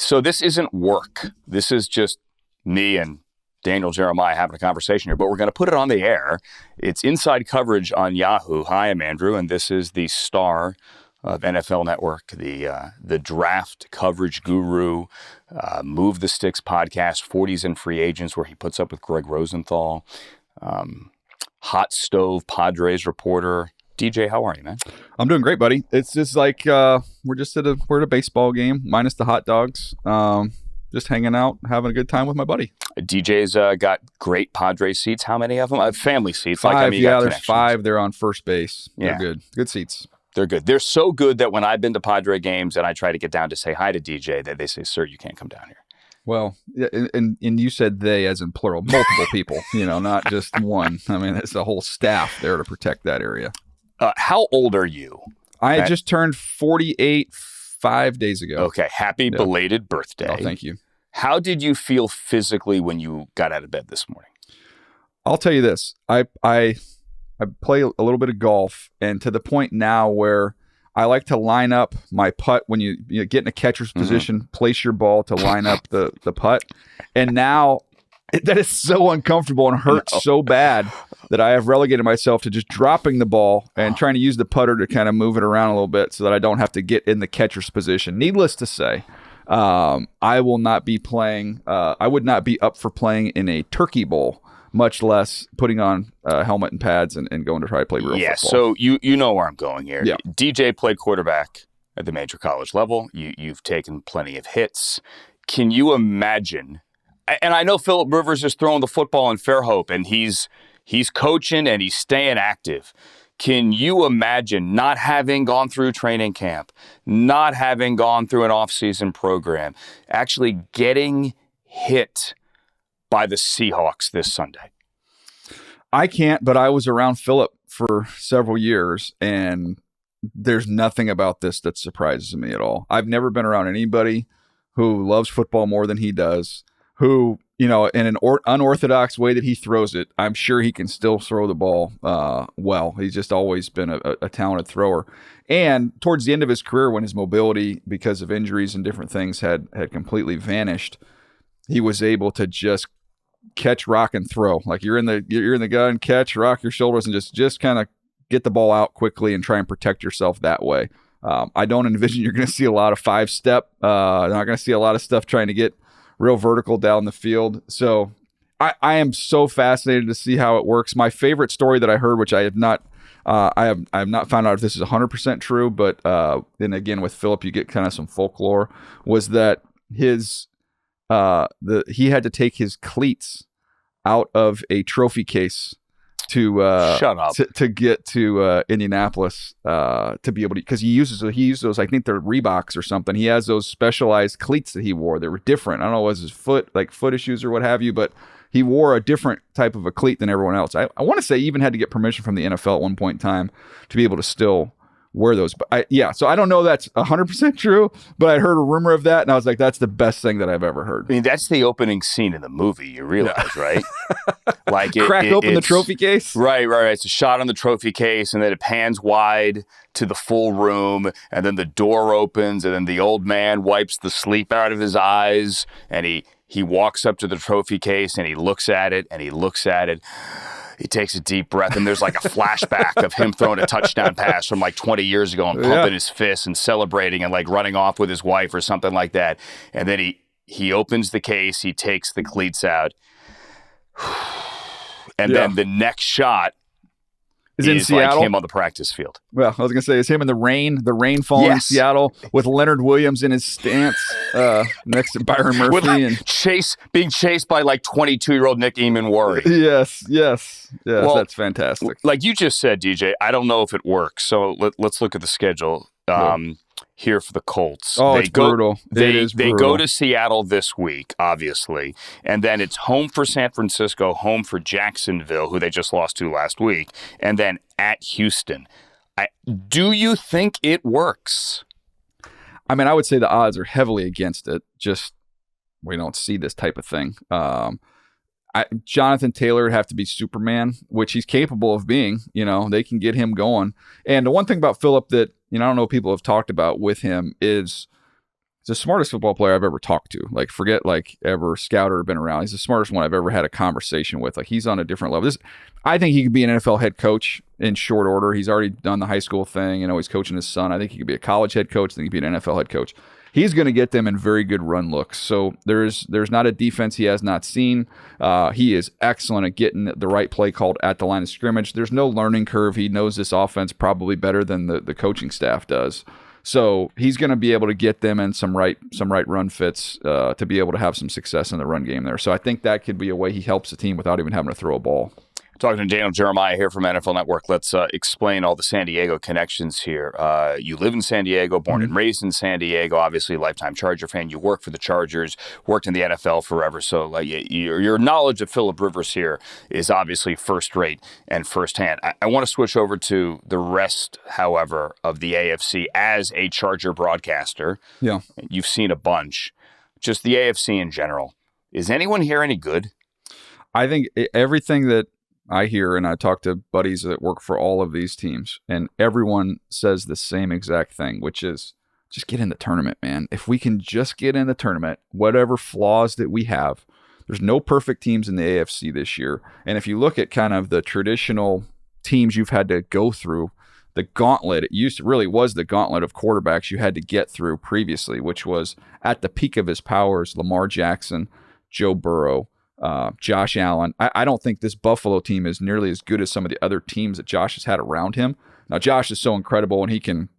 So this isn't work. This is just me and Daniel Jeremiah having a conversation here, but we're going to put it on the air. It's inside coverage on Yahoo. Hi, I'm Andrew, and this is the star of NFL Network, the draft coverage guru, Move the Sticks podcast, 40s and Free Agents, where he puts up with Greg Rosenthal, Hot Stove Padres reporter. DJ, how are you, man? I'm doing great, buddy. It's just like we're at a baseball game, minus the hot dogs. Just hanging out, having a good time with my buddy. DJ's got great Padres seats. How many of them? Family seats. Five. There's 5. They're on first base. They're good. Good seats. They're good. They're so good that when I've been to Padre games and I try to get down to say hi to DJ, that they say, "Sir, you can't come down here." Well, and you said they as in plural, multiple people. Not just one. I mean, it's a whole staff there to protect that area. How old are you? I just turned 48 5 days ago. Okay. Happy belated birthday. Oh, thank you. How did you feel physically when you got out of bed this morning? I'll tell you this. I play a little bit of golf, and to the point now where I like to line up my putt when you get in a catcher's position, place your ball to line up the putt. And now that is so uncomfortable and hurts so bad that I have relegated myself to just dropping the ball and trying to use the putter to kind of move it around a little bit so that I don't have to get in the catcher's position. Needless to say, I will not be playing. I would not be up for playing in a turkey bowl, much less putting on a helmet and pads and going to try to play real football. Yeah, so you know where I'm going here. Yeah. DJ played quarterback at the major college level. You've taken plenty of hits. Can you imagine? And I know Philip Rivers is throwing the football in Fairhope, and he's coaching and he's staying active. Can you imagine not having gone through training camp, not having gone through an off-season program, actually getting hit by the Seahawks this Sunday? I can't, but I was around Philip for several years, and there's nothing about this that surprises me at all. I've never been around anybody who loves football more than he does, who, in an unorthodox way that he throws it, I'm sure he can still throw the ball well. He's just always been a talented thrower. And towards the end of his career, when his mobility, because of injuries and different things, had completely vanished, he was able to just catch, rock, and throw. Like you're in the gun, catch, rock your shoulders, and just kind of get the ball out quickly and try and protect yourself that way. I don't envision you're going to see a lot of 5-step. You're not going to see a lot of stuff trying to get real vertical down the field. So I am so fascinated to see how it works. My favorite story that I heard, which I have not found out if this is 100% true, but then again with Philip, you get kind of some folklore, was that his he had to take his cleats out of a trophy case to get to Indianapolis to be able to, because he used those, I think they're Reeboks or something. He has those specialized cleats that he wore. They were different. I don't know, was his foot issues or what have you, but he wore a different type of a cleat than everyone else. I want to say he even had to get permission from the NFL at one point in time to be able to still wear those. But so I don't know that's 100% true, but I heard a rumor of that, and I was like, that's the best thing that I've ever heard. I mean, that's the opening scene in the movie, you realize, right? Like crack open the trophy case? Right. It's a shot on the trophy case, and then it pans wide to the full room, and then the door opens, and then the old man wipes the sleep out of his eyes, and he walks up to the trophy case, and he looks at it, He takes a deep breath, and there's like a flashback of him throwing a touchdown pass from like 20 years ago and pumping his fists and celebrating and like running off with his wife or something like that. And then he opens the case, he takes the cleats out, and then the next shot is in Seattle. Like him on the practice field. Well, I was going to say, it's him in the rain falling in Seattle with Leonard Williams in his stance next to Byron Murphy. And being chased by like 22-year-old Nick Eamon-Worry. Yes, well, that's fantastic. Like you just said, DJ, I don't know if it works. So let's look at the schedule here for the Colts. Oh, it's brutal. They go to Seattle this week, obviously, and then it's home for San Francisco, home for Jacksonville, who they just lost to last week, and then at Houston. Do you think it works? I mean, I would say the odds are heavily against it. Just we don't see this type of thing. Jonathan Taylor would have to be Superman, which he's capable of being. They can get him going. And the one thing about Philip that I don't know if people have talked about with him is the smartest football player I've ever talked to. Like, forget like ever scouted or been around. He's the smartest one I've ever had a conversation with. Like, he's on a different level. I think he could be an NFL head coach in short order. He's already done the high school thing. He's coaching his son. I think he could be a college head coach. I think he could be an NFL head coach. He's going to get them in very good run looks. So there's not a defense he has not seen. He is excellent at getting the right play called at the line of scrimmage. There's no learning curve. He knows this offense probably better than the coaching staff does. So he's going to be able to get them in some right run fits to be able to have some success in the run game there. So I think that could be a way he helps the team without even having to throw a ball. Talking to Daniel Jeremiah here from NFL Network. Let's explain all the San Diego connections here. You live in San Diego, born and raised in San Diego, obviously lifetime Charger fan. You work for the Chargers, worked in the NFL forever. So your knowledge of Philip Rivers here is obviously first rate and firsthand. I want to switch over to the rest, however, of the AFC as a Charger broadcaster. Yeah. You've seen a bunch. Just the AFC in general. Is anyone here any good? I think everything that I hear, and I talk to buddies that work for all of these teams, and everyone says the same exact thing, which is just get in the tournament, man. If we can just get in the tournament, whatever flaws that we have, there's no perfect teams in the AFC this year. And if you look at kind of the traditional teams you've had to go through, the gauntlet, really was the gauntlet of quarterbacks you had to get through previously, which was at the peak of his powers, Lamar Jackson, Joe Burrow, Josh Allen. I don't think this Buffalo team is nearly as good as some of the other teams that Josh has had around him. Now, Josh is so incredible, and he can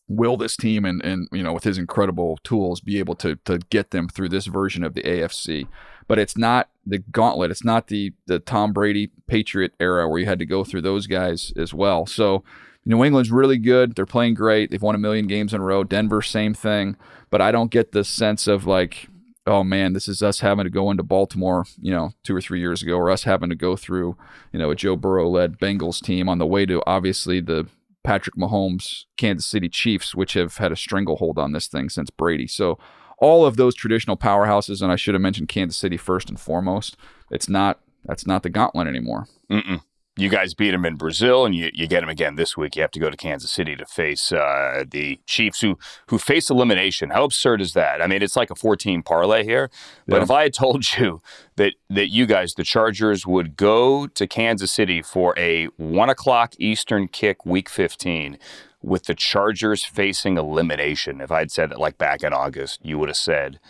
will this team and with his incredible tools be able to get them through this version of the AFC. But it's not the gauntlet. It's not the Tom Brady Patriot era where you had to go through those guys as well. So New England's really good. They're playing great. They've won 1 million games in a row. Denver, same thing. But I don't get the sense of like, oh man, this is us having to go into Baltimore, 2 or 3 years ago, or us having to go through, a Joe Burrow-led Bengals team on the way to obviously the Patrick Mahomes Kansas City Chiefs, which have had a stranglehold on this thing since Brady. So all of those traditional powerhouses, and I should have mentioned Kansas City first and foremost, that's not the gauntlet anymore. You guys beat them in Brazil, and you get them again this week. You have to go to Kansas City to face the Chiefs, who face elimination. How absurd is that? I mean, it's like a 14 parlay here. But if I had told you that you guys, the Chargers, would go to Kansas City for a 1 o'clock Eastern kick Week 15 with the Chargers facing elimination, if I'd said it like back in August, you would have said,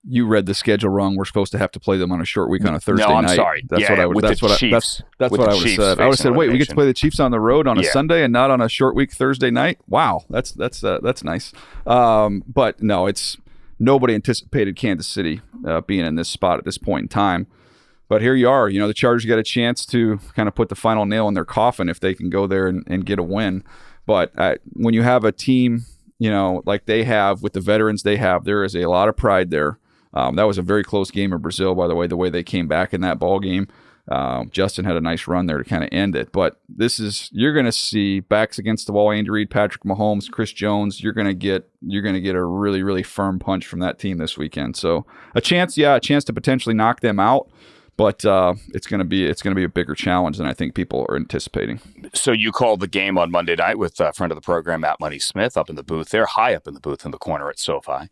you read the schedule wrong. We're supposed to have to play them on a short week on a Thursday night. No, I'm sorry. That's what I would have said. I would have said, wait, we get to play the Chiefs on the road on a Sunday and not on a short week Thursday night? Wow, that's nice. But no, nobody anticipated Kansas City being in this spot at this point in time. But here you are. The Chargers get a chance to kind of put the final nail in their coffin if they can go there and get a win. But when you have a team, like they have with the veterans they have, there is a lot of pride there. That was a very close game in Brazil, by the way they came back in that ball game. Justin had a nice run there to kind of end it. But you're going to see backs against the wall, Andy Reid, Patrick Mahomes, Chris Jones. You're going to get a really, really firm punch from that team this weekend. So a chance to potentially knock them out. But it's going to be a bigger challenge than I think people are anticipating. So you called the game on Monday night with a friend of the program, Matt Money Smith, up in the booth. They're high up in the booth in the corner at SoFi.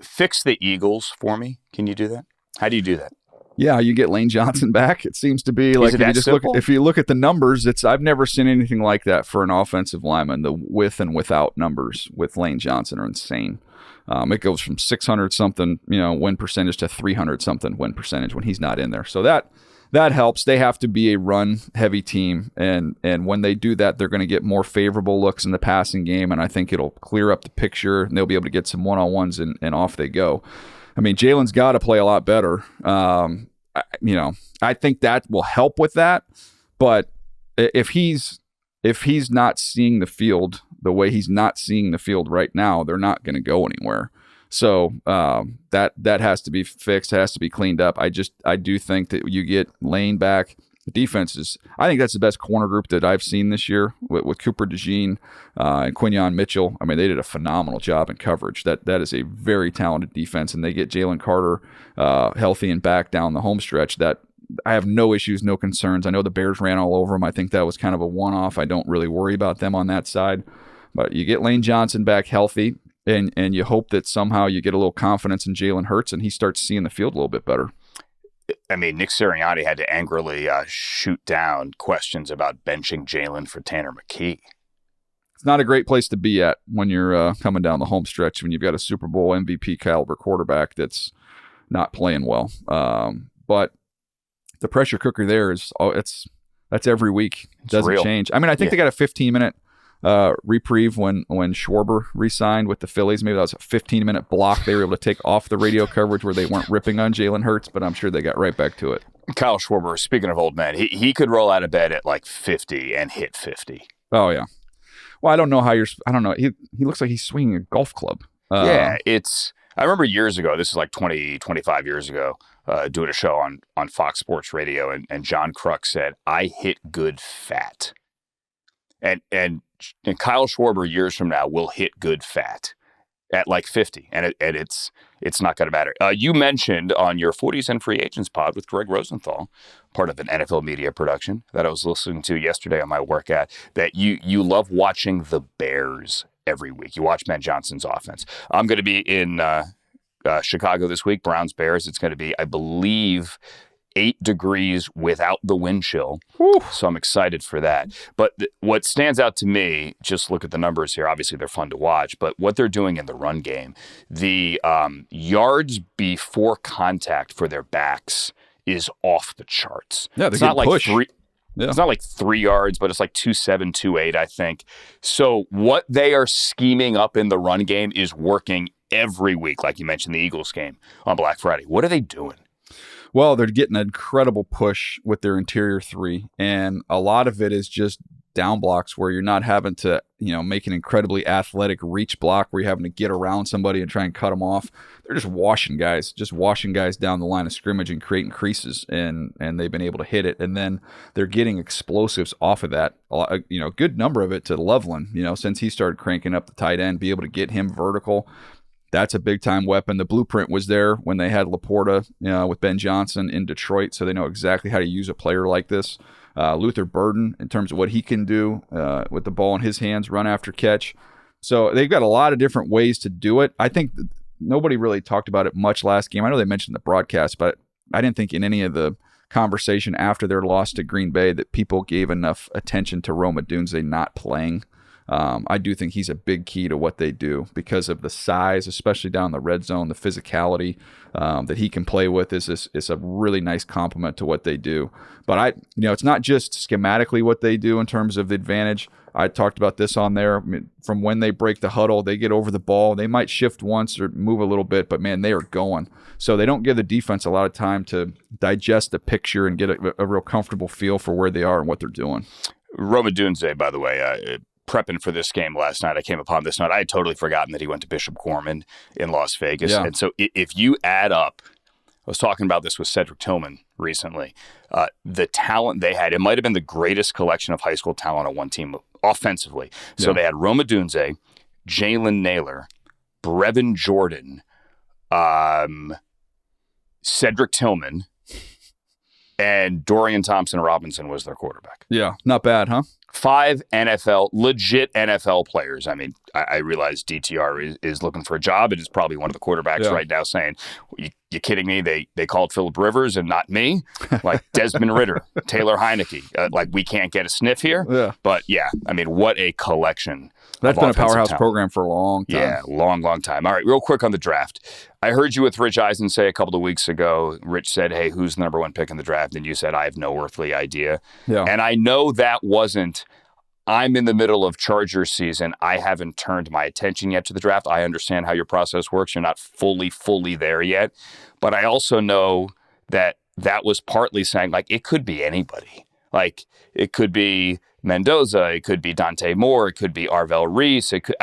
Fix the Eagles for me. Can you do that? How do you do that? Yeah, you get Lane Johnson back. It seems to be like if you look at the numbers, I've never seen anything like that for an offensive lineman. The with and without numbers with Lane Johnson are insane. It goes from 600 something, win percentage to 300 something win percentage when he's not in there. So that helps. They have to be a run heavy team, and when they do that, they're going to get more favorable looks in the passing game, and I think it'll clear up the picture, and they'll be able to get some one-on-ones and off they go. I mean, Jalen's got to play a lot better. I think that will help with that, but if he's not seeing the field the way he's not seeing the field right now, they're not going to go anywhere. So that has to be fixed. It has to be cleaned up. I do think that you get Lane back. The defense I think that's the best corner group that I've seen this year with Cooper DeJean and Quinyon Mitchell. I mean, they did a phenomenal job in coverage. That is a very talented defense, and they get Jalen Carter healthy and back down the home stretch. That I have no issues, no concerns. I know the Bears ran all over them. I think that was kind of a one-off. I don't really worry about them on that side. But you get Lane Johnson back healthy, and you hope that somehow you get a little confidence in Jalen Hurts and he starts seeing the field a little bit better. I mean, Nick Sirianni had to angrily shoot down questions about benching Jalen for Tanner McKee. It's not a great place to be at when you're coming down the home stretch when you've got a Super Bowl MVP caliber quarterback that's not playing well. But the pressure cooker there is that's every week. It doesn't change. I mean, I think they got a 15-minute reprieve when Schwarber re-signed with the Phillies. Maybe that was a 15-minute block they were able to take off the radio coverage where they weren't ripping on Jalen Hurts, but I'm sure they got right back to it. Kyle Schwarber, speaking of old men, he could roll out of bed at like 50 and hit 50. Oh, yeah. Well, I don't know. He looks like he's swinging a golf club. I remember years ago, this is like 20, 25 years ago, doing a show on Fox Sports Radio, and John Kruk said, I hit good fat. And Kyle Schwarber years from now will hit good fat at like 50, and it's not going to matter. You mentioned on your 40s and Free Agents pod with Greg Rosenthal, part of an NFL media production that I was listening to yesterday on my workout, that you love watching the Bears every week. You watch Ben Johnson's offense. I'm going to be in Chicago this week, Browns Bears. It's going to be, I believe, 8 degrees without the wind chill. Whew. So I'm excited for that. But what stands out to me, just look at the numbers here. Obviously, they're fun to watch, but what they're doing in the run game, the yards before contact for their backs is off the charts. Yeah, it's not like push. It's not like 3 yards, but it's like 2.7, 2.8, I think. So what they are scheming up in the run game is working every week, like you mentioned the Eagles game on Black Friday. What are they doing? Well, they're getting an incredible push with their interior 3, and a lot of it is just down blocks where you're not having to, make an incredibly athletic reach block where you're having to get around somebody and try and cut them off. They're just washing guys down the line of scrimmage and creating creases, and they've been able to hit it. And then they're getting explosives off of that. A good number of it to Loveland, since he started cranking up the tight end, be able to get him vertical. That's a big-time weapon. The blueprint was there when they had Laporta with Ben Johnson in Detroit, so they know exactly how to use a player like this. Luther Burden, in terms of what he can do with the ball in his hands, run after catch. So they've got a lot of different ways to do it. I think nobody really talked about it much last game. I know they mentioned the broadcast, but I didn't think in any of the conversation after their loss to Green Bay that people gave enough attention to Rome Odunze not playing. I do think he's a big key to what they do because of the size, especially down the red zone, the physicality that he can play with is a really nice complement to what they do. But it's not just schematically what they do in terms of the advantage. I talked about this on there. I mean, from when they break the huddle, they get over the ball. They might shift once or move a little bit, but man, they are going. So they don't give the defense a lot of time to digest the picture and get a real comfortable feel for where they are and what they're doing. Rome Odunze, by the way, prepping for this game last night, I came upon this note. I had totally forgotten that he went to Bishop Gorman in Las Vegas. Yeah. And so if you add up, I was talking about this with Cedric Tillman recently, the talent they had, it might have been the greatest collection of high school talent on one team offensively. So they had Rome Odunze, Jalen Naylor, Brevin Jordan, Cedric Tillman, and Dorian Thompson-Robinson was their quarterback. Yeah, not bad, huh? 5 legit NFL players. I mean, I realize DTR is looking for a job, and is probably one of the quarterbacks right now saying, you kidding me? They called Philip Rivers and not me? Like Desmond Ridder, Taylor Heineke. Like, we can't get a sniff here? Yeah. But, I mean, what a collection. That's been a powerhouse program for a long time. Yeah, long time. All right, real quick on the draft. I heard you with Rich Eisen say a couple of weeks ago, Rich said, hey, who's the number 1 pick in the draft? And you said, I have no earthly idea. Yeah. And I know that wasn't, I'm in the middle of Chargers season. I haven't turned my attention yet to the draft. I understand how your process works. You're not fully there yet. But I also know that was partly saying, like, it could be anybody. Like, it could be Mendoza. It could be Dante Moore. It could be Arvell Reese. It could,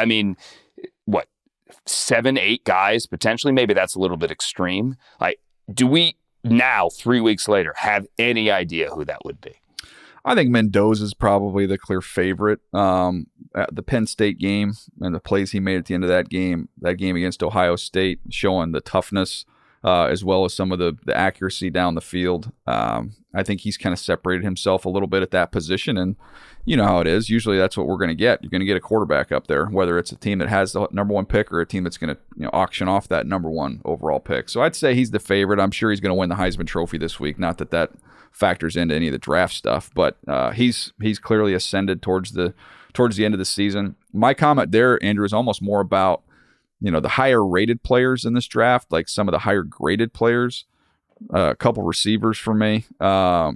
7, 8 guys potentially? Maybe that's a little bit extreme. Like, do we now, 3 weeks later, have any idea who that would be? I think Mendoza is probably the clear favorite. At the Penn State game and the plays he made at the end of that game against Ohio State, showing the toughness as well as some of the accuracy down the field. I think he's kind of separated himself a little bit at that position, and you know how it is. Usually that's what we're going to get. You're going to get a quarterback up there, whether it's a team that has the number one pick or a team that's going to auction off that number one overall pick. So I'd say he's the favorite. I'm sure he's going to win the Heisman Trophy this week. Not that factors into any of the draft stuff, but he's clearly ascended towards the end of the season. My comment there, Andrew, is almost more about the higher rated players in this draft, like some of the higher graded players. A couple receivers for me.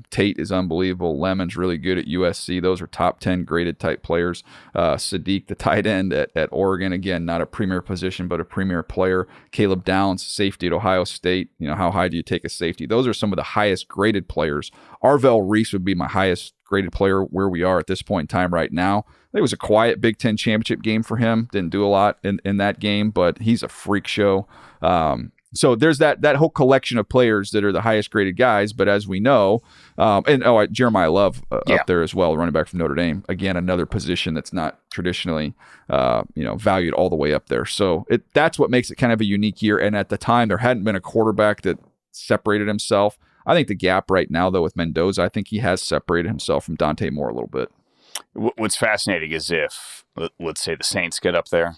Tate is unbelievable. Lemon's really good at USC. Those are top 10 graded type players. Sadiq, the tight end at Oregon, again, not a premier position, but a premier player. Caleb Downs, safety at Ohio State. How high do you take a safety? Those are some of the highest graded players. Arvell Reese would be my highest graded player where we are at this point in time right now. It was a quiet Big Ten championship game for him. Didn't do a lot in that game, but he's a freak show. So there's that whole collection of players that are the highest graded guys. But as we know, Jeremiah Love up there as well, running back from Notre Dame. Again, another position that's not traditionally valued all the way up there. So that's what makes it kind of a unique year. And at the time, there hadn't been a quarterback that separated himself. I think the gap right now, though, with Mendoza, I think he has separated himself from Dante Moore a little bit. What's fascinating is if, let's say, the Saints get up there,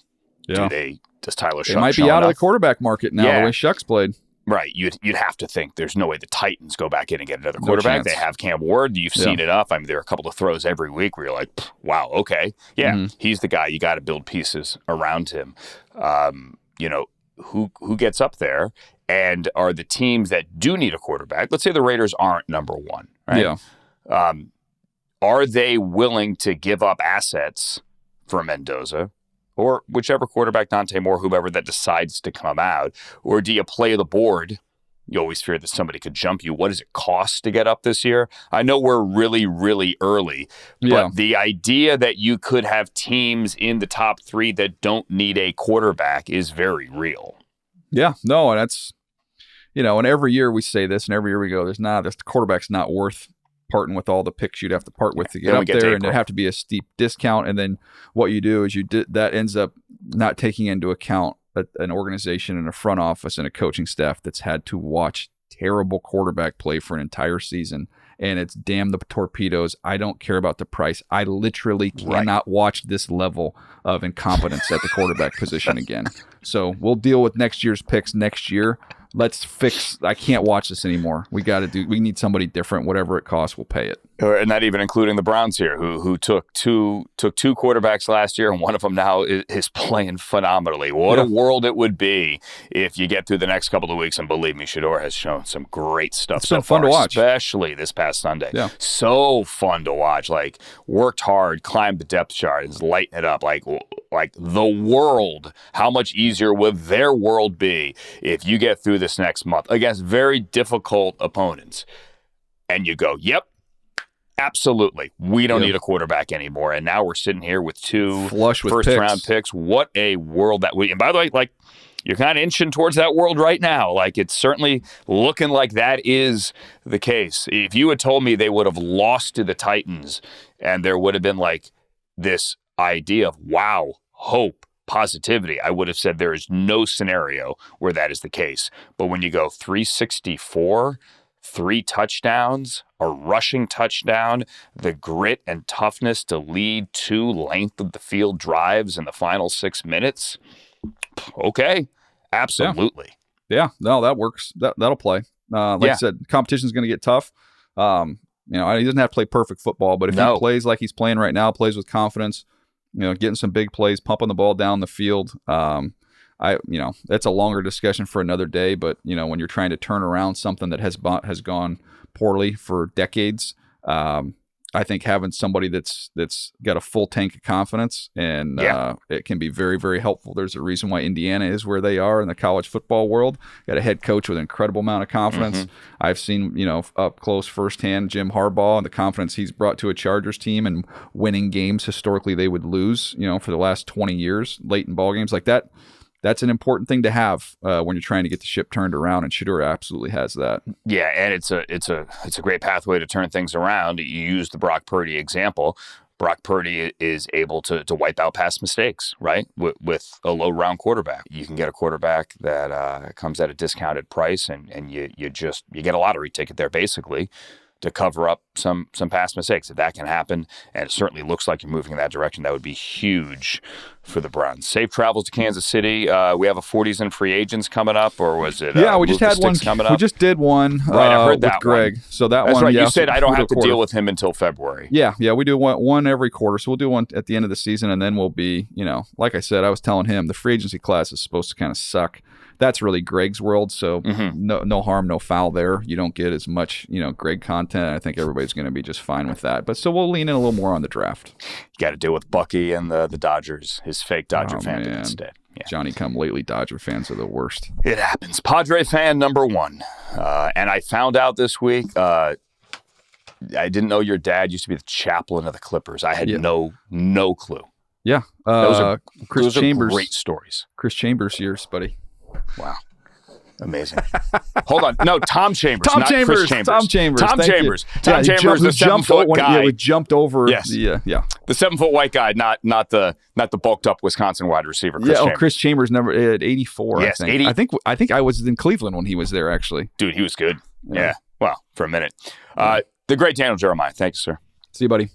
does Tyler Shuck might be out of the quarterback market now, the way Shuck's played. Right. You'd have to think there's no way the Titans go back in and get another quarterback. They have Cam Ward. You've seen enough. I mean, there are a couple of throws every week where you're like, wow, okay. Yeah, he's the guy. You got to build pieces around him. Who gets up there and are the teams that do need a quarterback? Let's say the Raiders aren't number one, right? Yeah. Are they willing to give up assets for Mendoza? Or whichever quarterback, Dante Moore, whoever that decides to come out? Or do you play the board? You always fear that somebody could jump you. What does it cost to get up this year? I know we're really, really early, but the idea that you could have teams in the top three that don't need a quarterback is very real. Yeah, no, and that's, and every year we say this, and every year we go, this quarterback's not worth parting with all the picks you'd have to part with to get up there, and it'd have to be a steep discount. And then what you do is that ends up not taking into account an organization and a front office and a coaching staff that's had to watch terrible quarterback play for an entire season. And it's damn the torpedoes. I don't care about the price. I literally cannot watch this level of incompetence at the quarterback position again. So we'll deal with next year's picks next year. I can't watch this anymore. We need somebody different. Whatever it costs, we'll pay it. And not even including the Browns here, who took two quarterbacks last year, and one of them now is playing phenomenally. What a world it would be if you get through the next couple of weeks. And believe me, Shedeur has shown some great stuff. It's been fun to watch, especially this past Sunday. Yeah. So fun to watch. Like, worked hard, climbed the depth chart, is lighting it up. Like the world, how much easier would their world be if you get through this next month against very difficult opponents and you go, yep, absolutely, we don't need a quarterback anymore. And now we're sitting here with two first-round picks. What a world that we – and by the way, like, you're kind of inching towards that world right now. Like, it's certainly looking like that is the case. If you had told me they would have lost to the Titans and there would have been like this idea of, wow, hope, positivity, I would have said there is no scenario where that is the case. But when you go 364, 3 touchdowns, a rushing touchdown, the grit and toughness to lead 2 length of the field drives in the final 6 minutes, okay, absolutely. Yeah, no, that works. That'll play. I said, competition's going to get tough. He doesn't have to play perfect football, but if he plays like he's playing right now, plays with confidence, getting some big plays, pumping the ball down the field. That's a longer discussion for another day. But when you're trying to turn around something that has gone poorly for decades, I think having somebody that's got a full tank of confidence and it can be very, very helpful. There's a reason why Indiana is where they are in the college football world. Got a head coach with an incredible amount of confidence. Mm-hmm. I've seen, up close firsthand, Jim Harbaugh and the confidence he's brought to a Chargers team and winning games historically they would lose, for the last 20 years, late in ball games like that. That's an important thing to have when you're trying to get the ship turned around, and Shedeur absolutely has that. Yeah, and it's a great pathway to turn things around. You used the Brock Purdy example. Brock Purdy is able to wipe out past mistakes, right? With a low round quarterback. You can get a quarterback that comes at a discounted price, and you get a lottery ticket there basically to cover up some past mistakes. If that can happen, and it certainly looks like you're moving in that direction, that would be huge for the Browns. Safe travels to Kansas City. We have a 40s and free agents coming up, or was it? Yeah, we just had one coming up. We just did one. Right, I heard that with Greg. One. So that That's one. right. Yeah, you said I don't have to quarter. deal with him until February. Yeah, we do one every quarter. So we'll do one at the end of the season, and then we'll be, like I said, I was telling him the free agency class is supposed to kind of suck. That's really Greg's world, so no harm, no foul there. You don't get as much, Greg content. I think everybody's going to be just fine with that. But so we'll lean in a little more on the draft. You got to deal with Bucky and the Dodgers, his fake Dodger fan instead. Yeah. Johnny-come-lately Dodger fans are the worst. It happens. Padre fan number one. And I found out this week, I didn't know your dad used to be the chaplain of the Clippers. I had no clue. Yeah. Those are great stories. Chris Chambers years, buddy. Wow. Amazing. Hold on. No, Tom Chambers. Tom not Chambers. Chris Chambers. Tom Chambers. Tom Chambers. Tom Chambers, the 7-foot guy. Yeah, we jumped over. Yes. The 7-foot white guy, not the bulked up Wisconsin wide receiver. Chris Chambers. Chris Chambers number at 84. Yes, I think. I think I was in Cleveland when he was there. Actually, dude, he was good. Yeah. Well, for a minute. The great Daniel Jeremiah. Thanks, sir. See you, buddy.